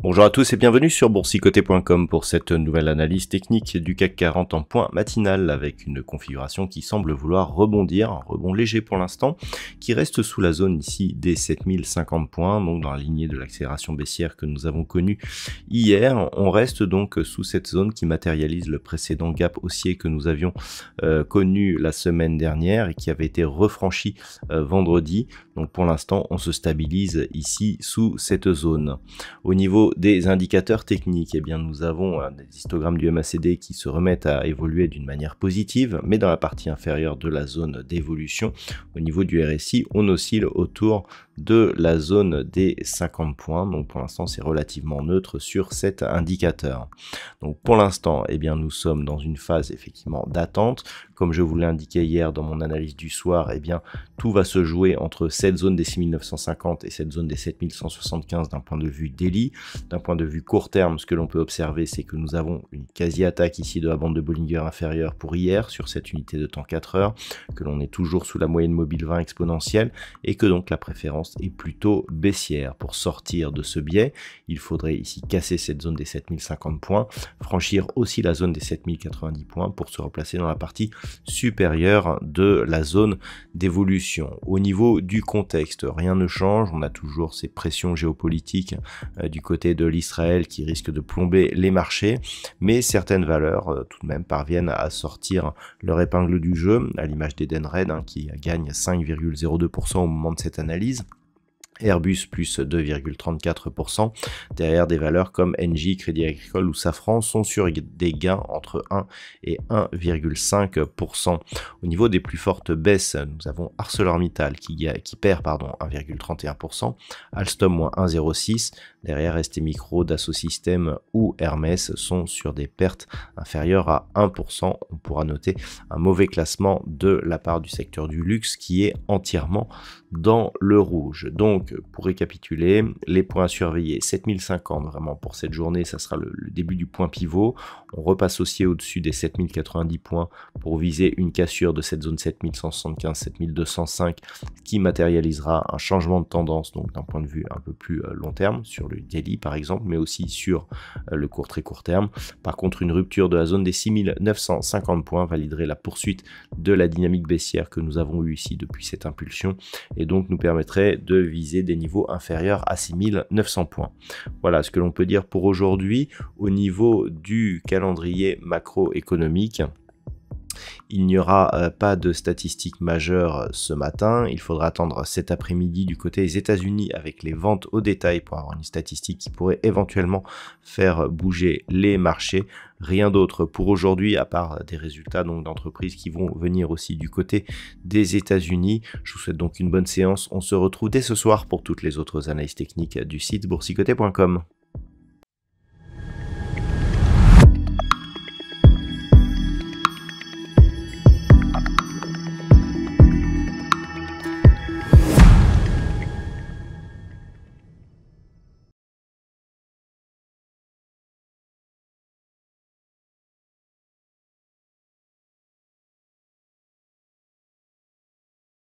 Bonjour à tous et bienvenue sur boursicoté.com pour cette nouvelle analyse technique du CAC 40 en point matinal avec une configuration qui semble vouloir rebondir, un rebond léger pour l'instant, qui reste sous la zone ici des 7050 points, donc dans la lignée de l'accélération baissière que nous avons connue hier. On reste donc sous cette zone qui matérialise le précédent gap haussier que nous avions connu la semaine dernière et qui avait été refranchi vendredi. Donc pour l'instant, on se stabilise ici sous cette zone. Au niveau des indicateurs techniques, eh bien nous avons des histogrammes du MACD qui se remettent à évoluer d'une manière positive, mais dans la partie inférieure de la zone d'évolution. Au niveau du RSI, on oscille autour de la zone des 50 points. Donc pour l'instant, c'est relativement neutre sur cet indicateur. Donc pour l'instant, eh bien nous sommes dans une phase effectivement d'attente. Comme je vous l'ai indiqué hier dans mon analyse du soir, eh bien tout va se jouer entre cette zone des 6950 et cette zone des 7175 d'un point de vue daily. D'un point de vue court terme, ce que l'on peut observer, c'est que nous avons une quasi-attaque ici de la bande de Bollinger inférieure pour hier sur cette unité de temps 4 heures, que l'on est toujours sous la moyenne mobile 20 exponentielle et que donc la préférence est plutôt baissière. Pour sortir de ce biais, il faudrait ici casser cette zone des 7050 points, franchir aussi la zone des 7090 points pour se replacer dans la partie supérieure de la zone d'évolution. Au niveau du contexte, rien ne change, on a toujours ces pressions géopolitiques du côté de l'Israël qui risque de plomber les marchés, mais certaines valeurs tout de même parviennent à sortir leur épingle du jeu, à l'image d'Edenred qui gagne 5,02% au moment de cette analyse. Airbus plus 2,34%, derrière des valeurs comme Engie, Crédit Agricole ou Safran sont sur des gains entre 1 et 1,5%. Au niveau des plus fortes baisses, nous avons ArcelorMittal qui perd 1,31%, Alstom moins 1,06%, derrière ST Micro, Dassault Systèmes ou Hermès sont sur des pertes inférieures à 1%. On pourra noter un mauvais classement de la part du secteur du luxe qui est entièrement dans le rouge. Donc pour récapituler, les points à surveiller, 7050 vraiment pour cette journée, ça sera le début du point pivot. On repasse aussi au-dessus des 7090 points pour viser une cassure de cette zone 7175-7205 qui matérialisera un changement de tendance, donc d'un point de vue un peu plus long terme, sur le daily par exemple, mais aussi sur le très court terme. Par contre, une rupture de la zone des 6950 points validerait la poursuite de la dynamique baissière que nous avons eue ici depuis cette impulsion et donc nous permettrait de viser des niveaux inférieurs à 6900 points. Voilà ce que l'on peut dire pour aujourd'hui. Au niveau du calendrier macroéconomique, il n'y aura pas de statistiques majeures ce matin. Il faudra attendre cet après-midi du côté des États-Unis avec les ventes au détail pour avoir une statistique qui pourrait éventuellement faire bouger les marchés. Rien d'autre pour aujourd'hui à part des résultats d'entreprises qui vont venir aussi du côté des États-Unis. Je vous souhaite donc une bonne séance. On se retrouve dès ce soir pour toutes les autres analyses techniques du site boursicoté.com.